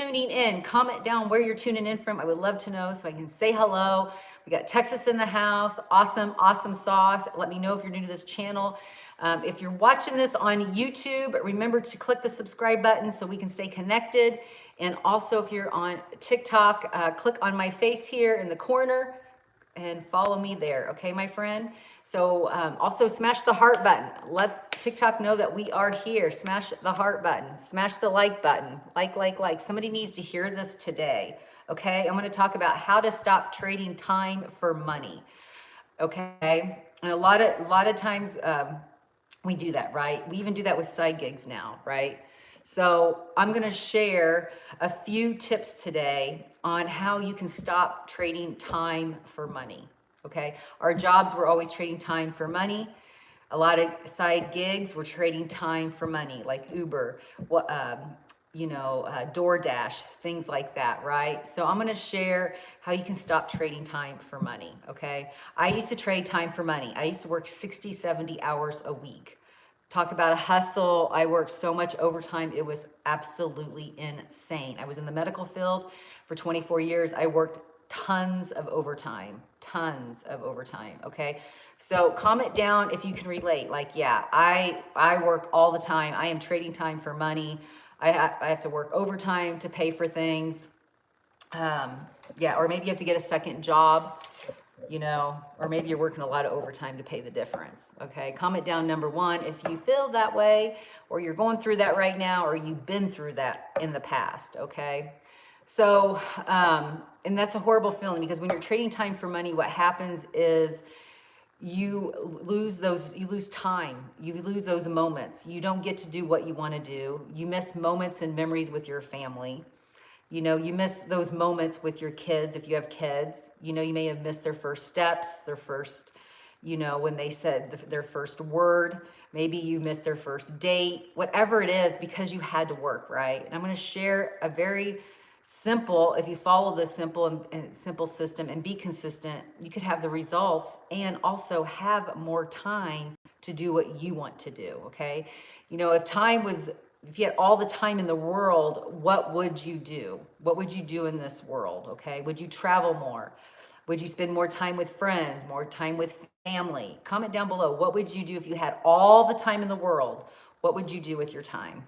tuning in. Comment down where you're tuning in from. I would love to know so I can say hello. We got Texas in the house. Awesome, awesome sauce. Let me know if you're new to this channel. If you're watching this on YouTube, remember to click the subscribe button so we can stay connected. And also if you're on TikTok, click on my face here in the corner and follow me there, okay, my friend? So also smash the heart button. Let TikTok know that we are here. Smash the heart button. Smash the like button. Like. Somebody needs to hear this today, okay? I'm gonna talk about how to stop trading time for money, okay? And a lot of times we do that, right? We even do that with side gigs now, right? So I'm gonna share a few tips today on how you can stop trading time for money, okay? Our jobs, we're always trading time for money. A lot of side gigs, we're trading time for money, like Uber, DoorDash, things like that, right? So I'm gonna share how you can stop trading time for money, okay? I used to trade time for money. I used to work 60, 70 hours a week. Talk about a hustle. I worked so much overtime. It was absolutely insane. I was in the medical field for 24 years. I worked tons of overtime, okay? So comment down if you can relate. Like, yeah, I work all the time. I am trading time for money. I have to work overtime to pay for things. Yeah, or maybe you have to get a second job, or maybe you're working a lot of overtime to pay the difference, okay? Comment down number one if you feel that way, or you're going through that right now, or you've been through that in the past, okay? So, and that's a horrible feeling because when you're trading time for money, what happens is you lose time, you lose those moments. You don't get to do what you want to do. You miss moments and memories with your family. You miss those moments with your kids if you have kids. You may have missed their first steps, their first, when they said their first word. Maybe you missed their first date, whatever it is, because you had to work, right? And I'm going to share a very simple, if you follow this simple and simple system and be consistent, you could have the results and also have more time to do what you want to do, okay? If you had all the time in the world, what would you do? What would you do in this world, okay? Would you travel more? Would you spend more time with friends, more time with family? Comment down below. What would you do if you had all the time in the world? What would you do with your time?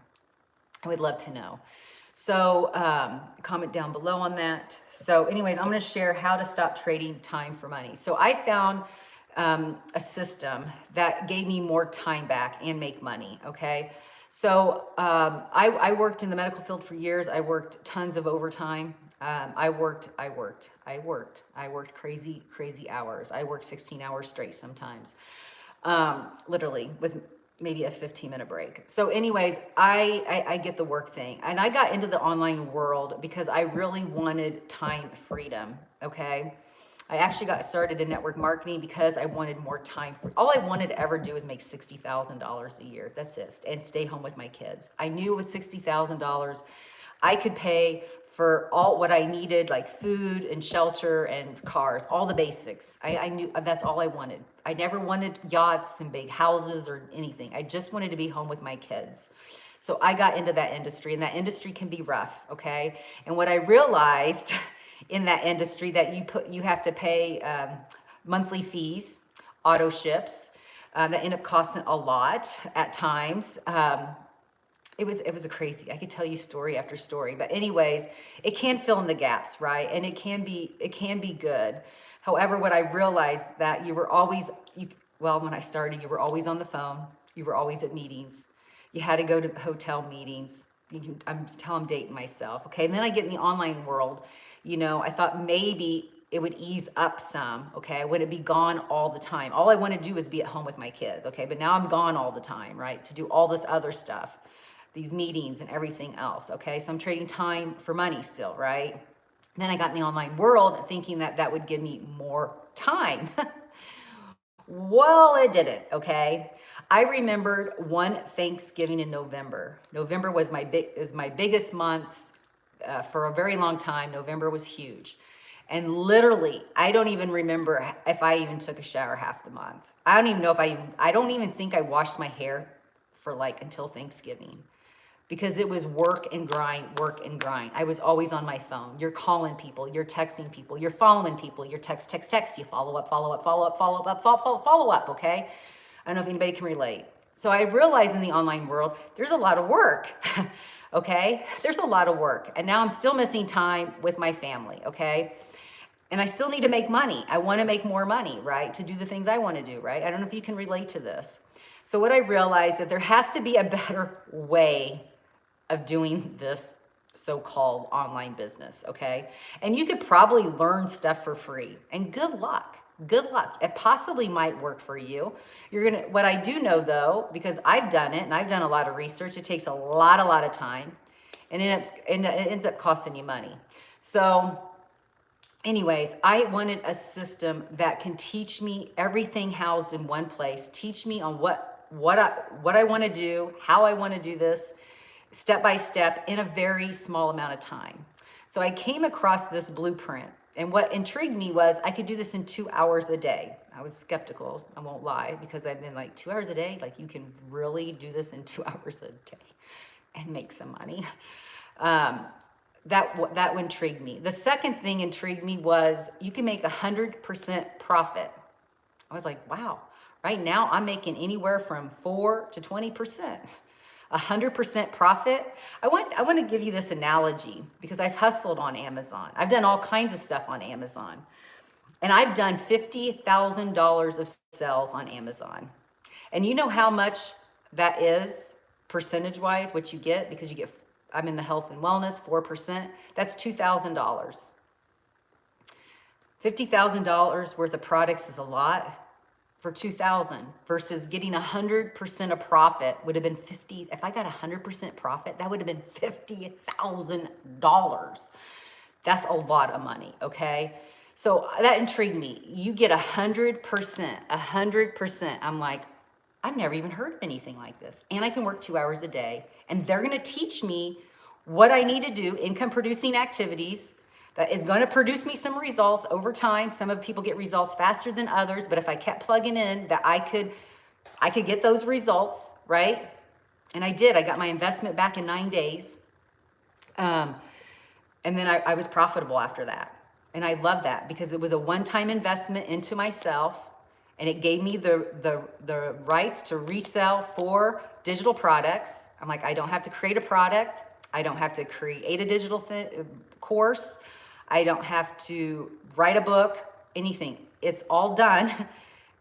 I would love to know. So comment down below on that. So anyways, I'm going to share how to stop trading time for money. So I found a system that gave me more time back and make money, okay? So I worked in the medical field for years. I worked tons of overtime. I worked crazy hours. I worked 16 hours straight sometimes, literally with maybe a 15-minute break. So anyways, I get the work thing. And I got into the online world because I really wanted time freedom, okay? I actually got started in network marketing because I wanted more time. All I wanted to ever do was make $60,000 a year. That's it. And stay home with my kids. I knew with $60,000, I could pay for all what I needed, like food and shelter and cars, all the basics. I knew that's all I wanted. I never wanted yachts and big houses or anything. I just wanted to be home with my kids. So I got into that industry, and that industry can be rough, okay? And what I realized in that industry that you have to pay monthly fees, auto ships, that end up costing a lot at times. It was a crazy, I could tell you story after story, but anyways, it can fill in the gaps, right? And it can be good. However, what I realized that when I started, you were always on the phone. You were always at meetings. You had to go to hotel meetings. I'm dating myself, okay? And then I get in the online world. I thought maybe it would ease up some, okay? I wouldn't be gone all the time. All I want to do is be at home with my kids, okay? But now I'm gone all the time, right? To do all this other stuff, these meetings and everything else, okay? So I'm trading time for money still, right? Then I got in the online world thinking that that would give me more time. Well, it didn't, okay? I remembered one Thanksgiving in November. November was my biggest month for a very long time. November was huge. And literally, I don't even remember if I even took a shower half the month. I don't even know if I don't even think I washed my hair for until Thanksgiving. because it was work and grind, work and grind. I was always on my phone. You're calling people, you're texting people, you're following people, you're text, you follow up, follow up, okay? I don't know if anybody can relate. So I realized in the online world, there's a lot of work, okay? There's a lot of work. And now I'm still missing time with my family, okay? And I still need to make money. I want to make more money, right? To do the things I want to do, right? I don't know if you can relate to this. So what I realized that there has to be a better way of doing this so-called online business, okay? And you could probably learn stuff for free, and good luck. Good luck. It possibly might work for you. What I do know though, because I've done it and I've done a lot of research, it takes a lot of time, and it ends up costing you money. So anyways, I wanted a system that can teach me everything housed in one place, teach me on what I want to do, how I want to do this, step by step in a very small amount of time. So I came across this blueprint, and what intrigued me was I could do this in 2 hours a day. I was skeptical, I won't lie, because I've been like, 2 hours a day? Like, you can really do this in 2 hours a day and make some money? That intrigued me. The second thing intrigued me was you can make 100% profit. I was like, wow, right now I'm making anywhere from 4 to 20%. 100% profit. I want to give you this analogy because I've hustled on Amazon. I've done all kinds of stuff on Amazon. And I've done $50,000 of sales on Amazon. And you know how much that is percentage-wise, what you get? Because you get, I'm in the health and wellness, 4%. That's $2,000. $50,000 worth of products is a lot for 2,000 versus getting 100% of profit would have been 50. If I got 100% profit, that would have been $50,000. That's a lot of money, okay? So that intrigued me. You get 100%. I'm like, I've never even heard of anything like this. And I can work 2 hours a day, and they're gonna teach me what I need to do, income producing activities, that is going to produce me some results over time. Some of people get results faster than others, but if I kept plugging in, that I could get those results, right? And I did. I got my investment back in 9 days. And then I was profitable after that. And I love that because it was a one-time investment into myself, and it gave me the rights to resell for digital products. I'm like, I don't have to create a product. I don't have to create a digital course. I don't have to write a book, anything. It's all done.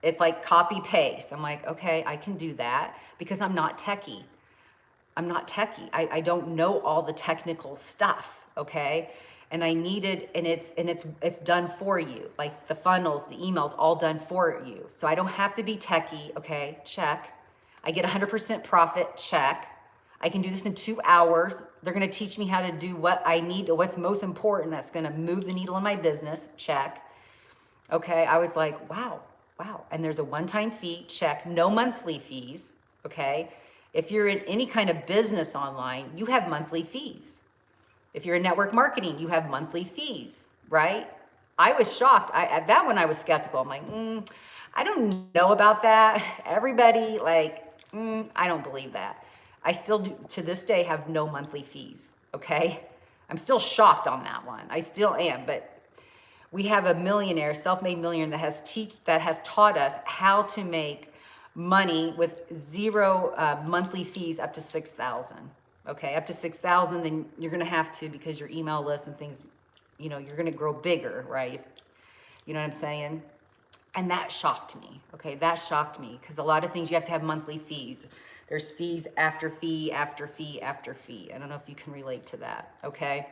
It's like copy paste. I'm like, okay, I can do that because I'm not techie. I don't know all the technical stuff, okay? And I needed, and it's done for you. Like the funnels, the emails, all done for you. So I don't have to be techie, okay? Check. I get 100% profit, check. I can do this in 2 hours. They're gonna teach me how to do what I need, what's most important that's gonna move the needle in my business, check. Okay, I was like, wow. And there's a one-time fee, check. No monthly fees, okay? If you're in any kind of business online, you have monthly fees. If you're in network marketing, you have monthly fees, right? I was shocked. At that one, I was skeptical. I'm like, I don't know about that. Everybody, like, I don't believe that. I still do, to this day, have no monthly fees, okay? I'm still shocked on that one. I still am, but we have a millionaire, self-made millionaire that has taught us how to make money with zero monthly fees up to 6,000, okay? Up to 6,000, then you're gonna have to, because your email list and things, you know, you're gonna grow bigger, right? You know what I'm saying? And that shocked me, okay? That shocked me, because a lot of things you have to have monthly fees. There's fees after fee after fee after fee. I don't know if you can relate to that, okay?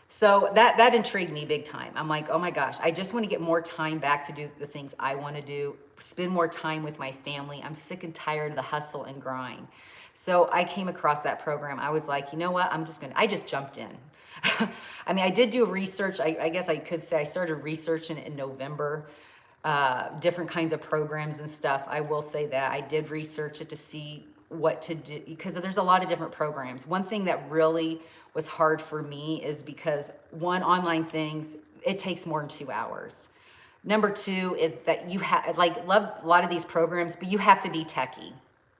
So that intrigued me big time. I'm like, oh my gosh, I just want to get more time back to do the things I want to do, spend more time with my family. I'm sick and tired of the hustle and grind. So I came across that program. I was like, you know what? I just jumped in. I mean, I did do research. I guess I could say I started researching it in November, different kinds of programs and stuff. I will say that I did research it to see what to do, because there's a lot of different programs. One thing that really was hard for me is because one, online things, it takes more than 2 hours. Number two is that you have, love a lot of these programs, but you have to be techie.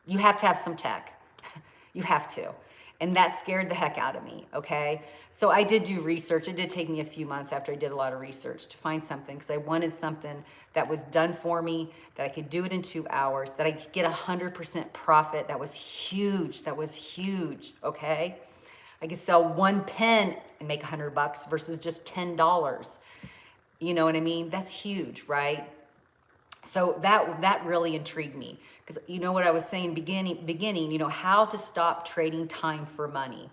You have to have some tech. You have to. And that scared the heck out of me, okay? So I did do research. It did take me a few months after I did a lot of research to find something, because I wanted something that was done for me, that I could do it in 2 hours, that I could get 100% profit. That was huge. That was huge, okay? I could sell 1 pen and make $100 versus just $10. You know what I mean? That's huge, right? So that really intrigued me, because you know what I was saying beginning, you know, how to stop trading time for money.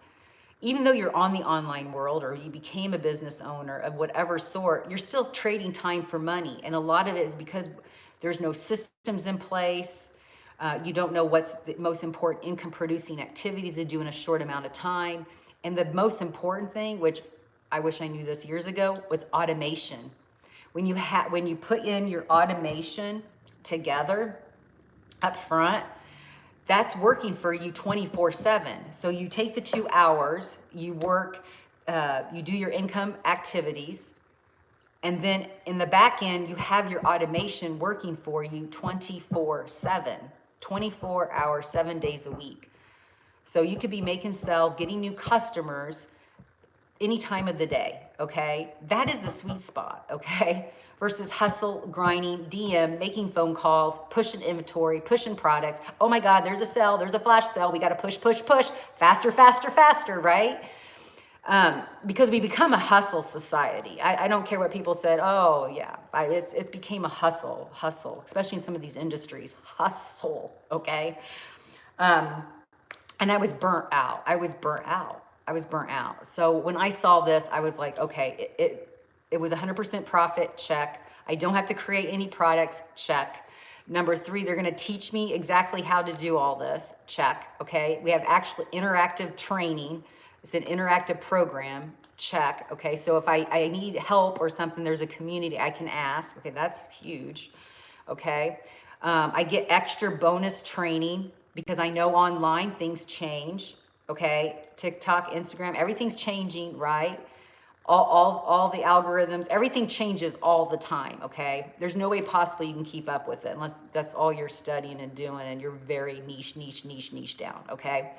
Even though you're on the online world, or you became a business owner of whatever sort, you're still trading time for money. And a lot of it is because there's no systems in place. You don't know what's the most important income producing activities to do in a short amount of time. And the most important thing, which I wish I knew this years ago, was automation. When you put in your automation together up front, that's working for you 24/7. So you take the 2 hours, you work, you do your income activities, and then in the back end, you have your automation working for you 24/7, 24 hours, 7 days a week. So you could be making sales, getting new customers any time of the day, okay? That is the sweet spot, okay? Versus hustle, grinding, DM, making phone calls, pushing inventory, pushing products. Oh my God, there's a sale, there's a flash sale. We got to push, push, push, faster, faster, faster, right? Because we become a hustle society. I don't care what people said. Oh yeah, it's became a hustle, especially in some of these industries. Hustle, okay? And I was burnt out. I was burnt out. So when I saw this, I was like, okay, it was 100% profit, check. I don't have to create any products, check. Number 3, they're gonna teach me exactly how to do all this, check, okay? We have actually interactive training. It's an interactive program, check, okay? So if I need help or something, there's a community I can ask, okay, that's huge, okay? I get extra bonus training, because I know online things change, okay? TikTok, Instagram, everything's changing, right? All the algorithms, everything changes all the time, okay? There's no way possibly you can keep up with it unless that's all you're studying and doing, and you're very niche down, okay?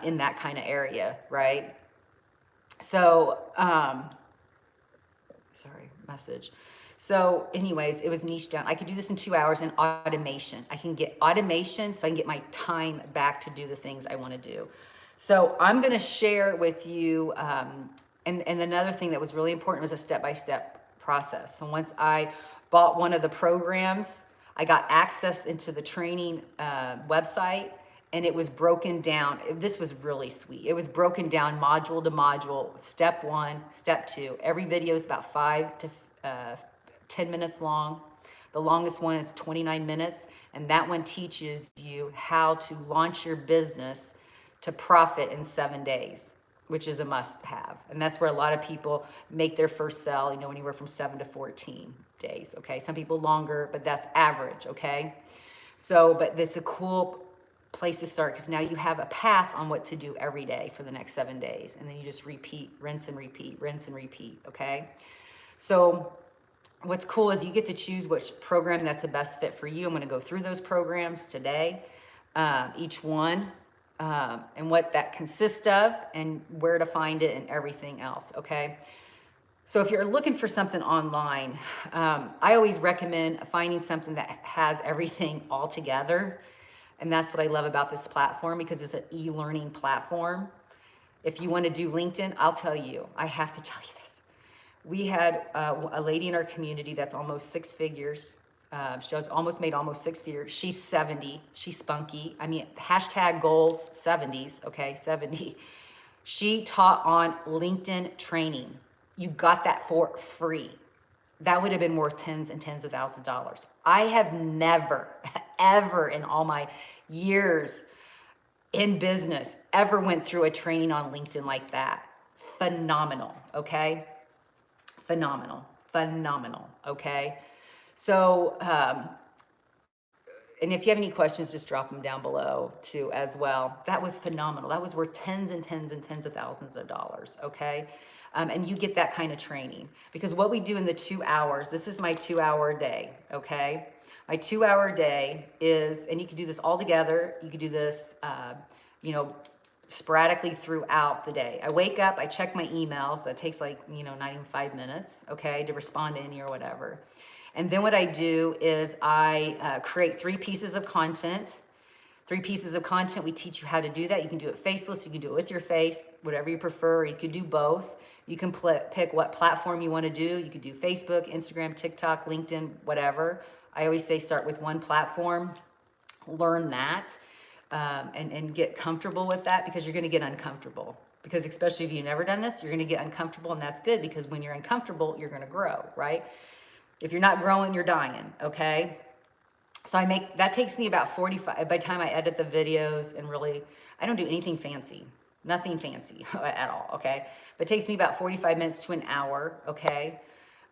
In that kind of area, right? So, sorry, message. So anyways, it was niche down. I could do this in 2 hours in automation. I can get automation so I can get my time back to do the things I want to do. So I'm going to share with you, and another thing that was really important was a step-by-step process. So once I bought one of the programs, I got access into the training website, and it was broken down. This was really sweet. It was broken down module to module, step 1, step 2. Every video is about 5 to 10 minutes long. The longest one is 29 minutes, and that one teaches you how to launch your business to profit in 7 days, which is a must-have. And that's where a lot of people make their first sell, you know, anywhere from 7 to 14 days, okay? Some people longer, but that's average, okay? So, but it's a cool place to start, because now you have a path on what to do every day for the next 7 days, and then you just repeat, rinse and repeat, okay? So what's cool is you get to choose which program that's the best fit for you. I'm going to go through those programs today, each one, and what that consists of, and where to find it, and everything else, okay? So if you're looking for something online, I always recommend finding something that has everything all together. And that's what I love about this platform, because it's an e-learning platform. If you want to do LinkedIn, I'll tell you, I have to tell you this. We had a lady in our community that's almost 6 figures. She has almost made almost 6 figures. She's 70. She's spunky. I mean, hashtag goals 70s, okay, 70. She taught on LinkedIn training. You got that for free. That would have been worth tens and tens of thousands of dollars. I have never, ever in all my years in business ever went through a training on LinkedIn like that. Phenomenal, okay? Phenomenal, okay? So, and if you have any questions, just drop them down below too as well. That was phenomenal. That was worth tens and tens and tens of thousands of dollars, okay? And you get that kind of training, because what we do in the 2 hours, this is my 2-hour day, okay? My 2-hour day is, and you can do this all together. You can do this, you know, sporadically throughout the day. I wake up, I check my emails. That takes like, not even 5 minutes, okay, to respond to any or whatever. And then what I do is I create 3 pieces of content. 3 pieces of content. We teach you how to do that. You can do it faceless. You can do it with your face, whatever you prefer. You can do both. You can pick what platform you want to do. You could do Facebook, Instagram, TikTok, LinkedIn, whatever. I always say start with one platform, learn that, and get comfortable with that, because you're going to get uncomfortable. Because especially if you've never done this, you're going to get uncomfortable, and that's good, because when you're uncomfortable, you're going to grow, right? If you're not growing, you're dying, okay? So that takes me about 45, by the time I edit the videos, and really, I don't do anything fancy, nothing fancy at all, okay? But it takes me about 45 minutes to an hour, okay?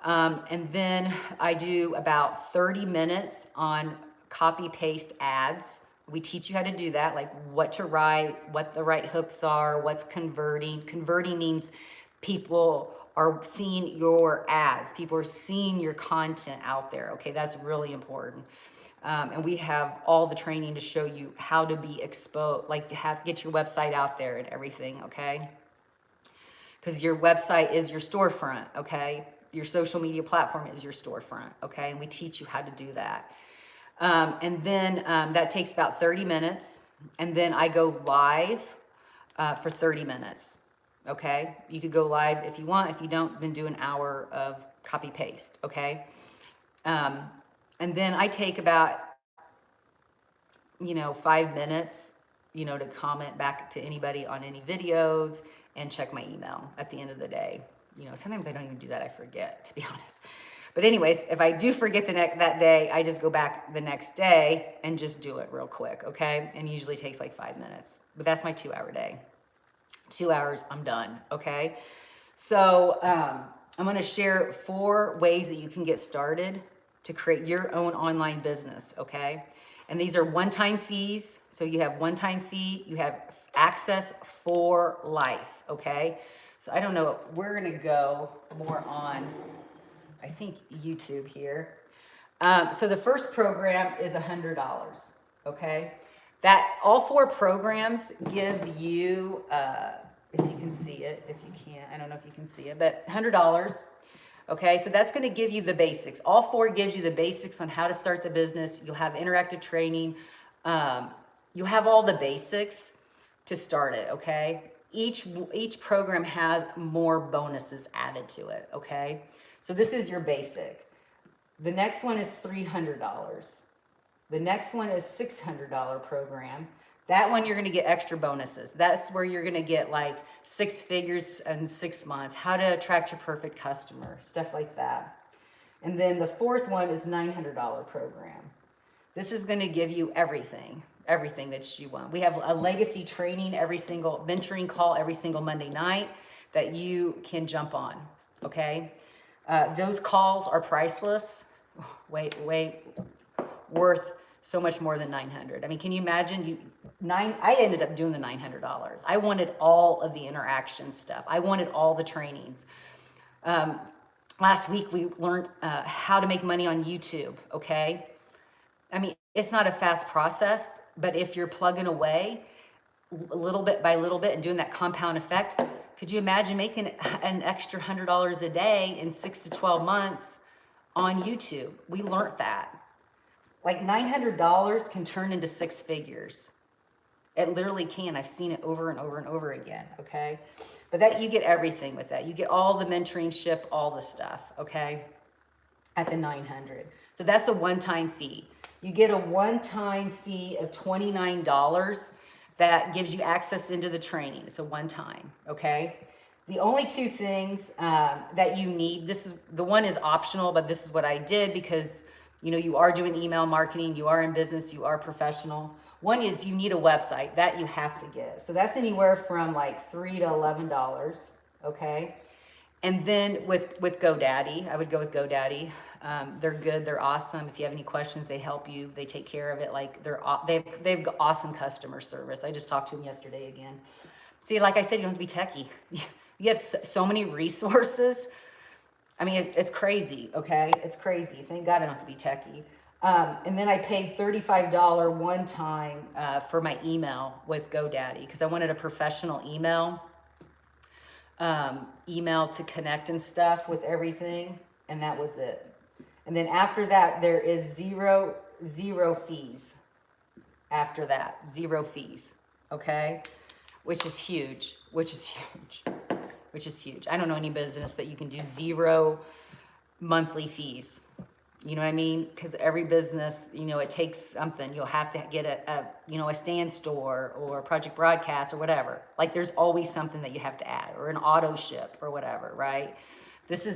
And then I do about 30 minutes on copy paste ads. We teach you how to do that, like what to write, what the right hooks are, what's converting. Converting means people are seeing your ads, people are seeing your content out there, okay? That's really important. And we have all the training to show you how to be exposed, like get your website out there and everything, okay? Because your website is your storefront, okay? Your social media platform is your storefront, okay? And we teach you how to do that. And then that takes about 30 minutes. And then I go live for 30 minutes, okay? You could go live if you want. If you don't, then do an hour of copy paste, okay? And then I take about, 5 minutes, to comment back to anybody on any videos and check my email at the end of the day. Sometimes I don't even do that. I forget, to be honest. But anyways, if I do forget that day, I just go back the next day and just do it real quick, okay? And it usually takes like 5 minutes. But that's my 2-hour day. 2 hours, I'm done, okay? So I'm going to share 4 ways that you can get started to create your own online business, okay? And these are one-time fees. So you have one-time fee, you have access for life, okay? So I don't know, we're gonna go more on, I think, YouTube here. So the first program is $100, okay? That all 4 programs give you, if you can see it, if you can't, I don't know if you can see it, but $100. Okay, so that's going to give you the basics. All 4 gives you the basics on how to start the business. You'll have interactive training. You'll have all the basics to start it, okay? Each program has more bonuses added to it, okay? So this is your basic. The next one is $300. The next one is $600 program. That one, you're going to get extra bonuses. That's where you're going to get like 6 figures in 6 months, how to attract your perfect customer, stuff like that. And then the 4th one is $900 program. This is going to give you everything that you want. We have a legacy training mentoring call every single Monday night that you can jump on, okay? Those calls are priceless, way worth so much more than $900. I mean, can you imagine? I ended up doing the $900. I wanted all of the interaction stuff. I wanted all the trainings. Last week we learned how to make money on YouTube. Okay, I mean, it's not a fast process, but if you're plugging away little bit by little bit and doing that compound effect, could you imagine making an extra $100 a day in 6 to 12 months on YouTube? We learned that. Like $900 can turn into 6 figures. It literally can. I've seen it over and over and over again, okay? But that you get everything with that. You get all the mentorship, all the stuff, okay? At the $900. So that's a one-time fee. You get a one-time fee of $29 that gives you access into the training. It's a one-time, okay? The only 2 things that you need, the one is optional, but this is what I did because you are doing email marketing, you are in business, you are professional. One is you need a website that you have to get. So that's anywhere from like $3 to $11, okay? And then with GoDaddy, I would go with GoDaddy. They're good, they're awesome. If you have any questions, they help you, they take care of it. Like they've got awesome customer service. I just talked to them yesterday again. See, like I said, you don't have to be techie. You have so many resources. I mean, it's crazy, okay? It's crazy. Thank God I don't have to be techie. And then I paid $35 one time for my email with GoDaddy because I wanted a professional email to connect and stuff with everything, and that was it. And then after that, there is zero fees. After that, zero fees, okay? Which is huge, which is huge, which is huge. I don't know any business that you can do zero monthly fees. You know what I mean? Because every business, you know, it takes something. You'll have to get a stand store or Project Broadcast or whatever. Like there's always something that you have to add, or an auto ship or whatever, right? This,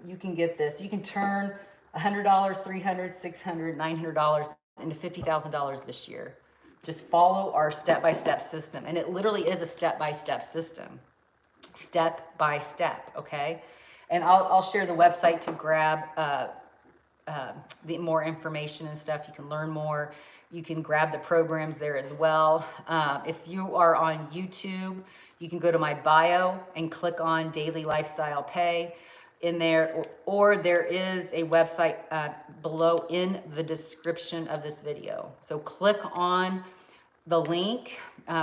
you can get this. You can turn $100, $300, $600, $900 into $50,000 this year. Just follow our step-by-step system. And it literally is a step-by-step system. Step by step, okay? And I'll share the website to grab the more information and stuff. You can learn more. You can grab the programs there as well. If you are on YouTube, you can go to my bio and click on Daily Lifestyle Pay in there, or there is a website below in the description of this video. So click on the link,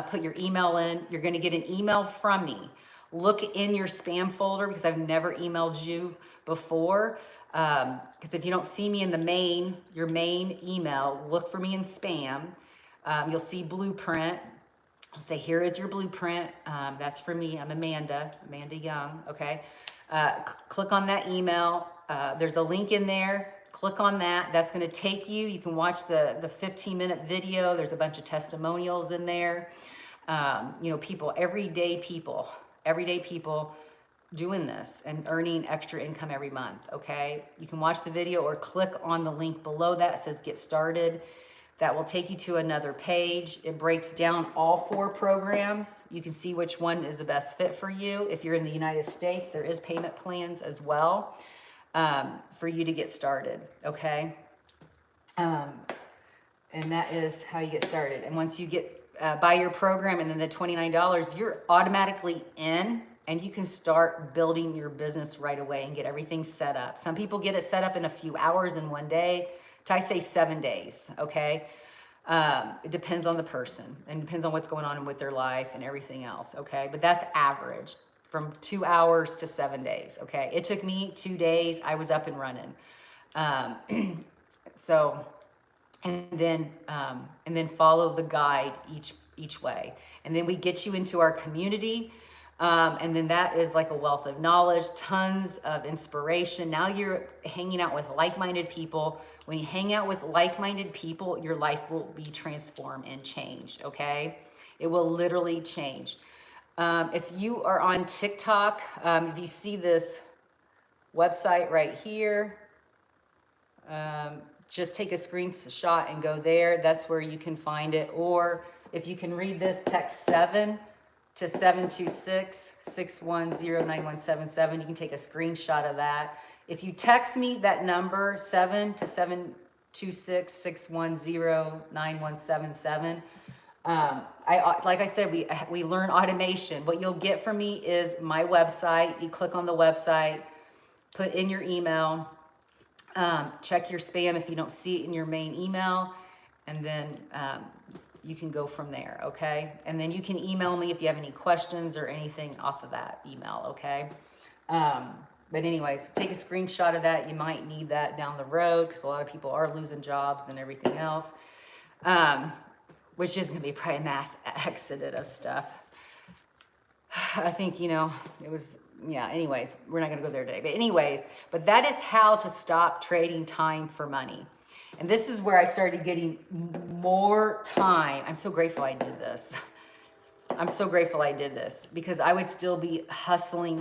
put your email in. You're going to get an email from me. Look in your spam folder because I've never emailed you before. Because if you don't see me in your main email, look for me in spam. You'll see blueprint. I'll say, here is your blueprint. That's for me. I'm Amanda Young. Okay. Click on that email. There's a link in there. Click on that. That's going to take you. You can watch the 15-minute video. There's a bunch of testimonials in there. People, everyday people doing this and earning extra income every month, okay? You can watch the video or click on the link below that says get started. That will take you to another page. It breaks down all 4 programs. You can see which one is the best fit for you. If you're in the United States, there is payment plans as well for you to get started, okay? And that is how you get started. And once you get buy your program and then the $29, you're automatically in, and you can start building your business right away and get everything set up. Some people get it set up in a few hours in one day. I say 7 days, okay? It depends on the person and depends on what's going on with their life and everything else, okay? But that's average, from 2 hours to 7 days, okay? It took me 2 days. I was up and running. And then follow the guide each way. And then we get you into our community. And then that is like a wealth of knowledge, tons of inspiration. Now you're hanging out with like-minded people. When you hang out with like-minded people, your life will be transformed and changed, okay? It will literally change. If you are on TikTok, if you see this website right here, just take a screenshot and go there. That's where you can find it. Or if you can read this, text 7 to 726-610-9177. You can take a screenshot of that. If you text me that number, 7 to 726-610-9177, like I said, we learn automation. What you'll get from me is my website. You click on the website, put in your email, check your spam if you don't see it in your main email, and then you can go from there, okay? And then you can email me if you have any questions or anything off of that email, okay? But anyways, take a screenshot of that. You might need that down the road because a lot of people are losing jobs and everything else, which is going to be probably a mass exodus of stuff. I think, it was, anyways, we're not going to go there today. But anyways, that is how to stop trading time for money. And this is where I started getting more time. I'm so grateful I did this. I'm so grateful I did this because I would still be hustling,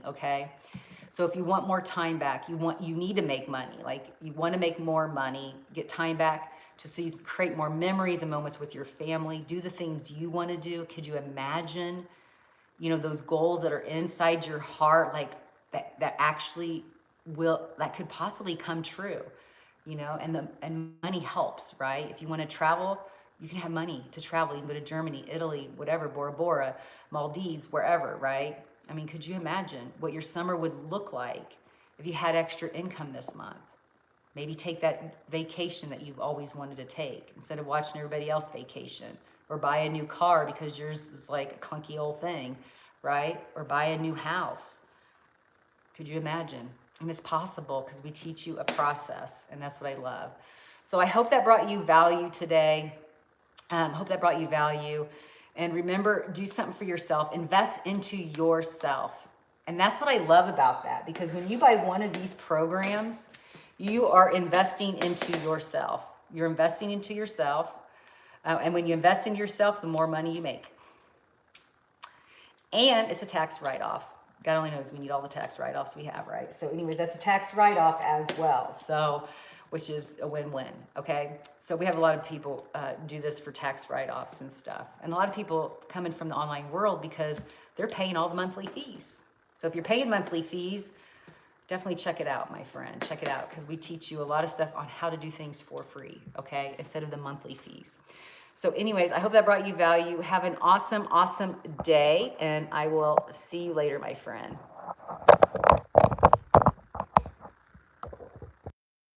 okay? So if you want more time back, you need to make money. Like you want to make more money, get time back so you can create more memories and moments with your family, do the things you want to do. Could you imagine, those goals that are inside your heart, like that actually that could possibly come true, and money helps, right? If you want to travel, you can have money to travel. You can go to Germany, Italy, whatever, Bora Bora, Maldives, wherever, right? I mean, could you imagine what your summer would look like if you had extra income this month? Maybe take that vacation that you've always wanted to take instead of watching everybody else vacation, or buy a new car because yours is like a clunky old thing, right? Or buy a new house. Could you imagine? And it's possible because we teach you a process, and that's what I love. So I hope that brought you value today. Hope that brought you value. And remember, do something for yourself. Invest into yourself. And that's what I love about that, because when you buy one of these programs, you are investing into yourself. You're investing into yourself. And when you invest in yourself, the more money you make. And it's a tax write-off. God only knows we need all the tax write-offs we have, right? So anyways, that's a tax write-off as well. So, which is a win-win, okay? So we have a lot of people do this for tax write-offs and stuff. And a lot of people coming from the online world because they're paying all the monthly fees. So if you're paying monthly fees, definitely check it out, my friend. Check it out, because we teach you a lot of stuff on how to do things for free, okay? Instead of the monthly fees. So anyways, I hope that brought you value. Have an awesome, awesome day, and I will see you later, my friend.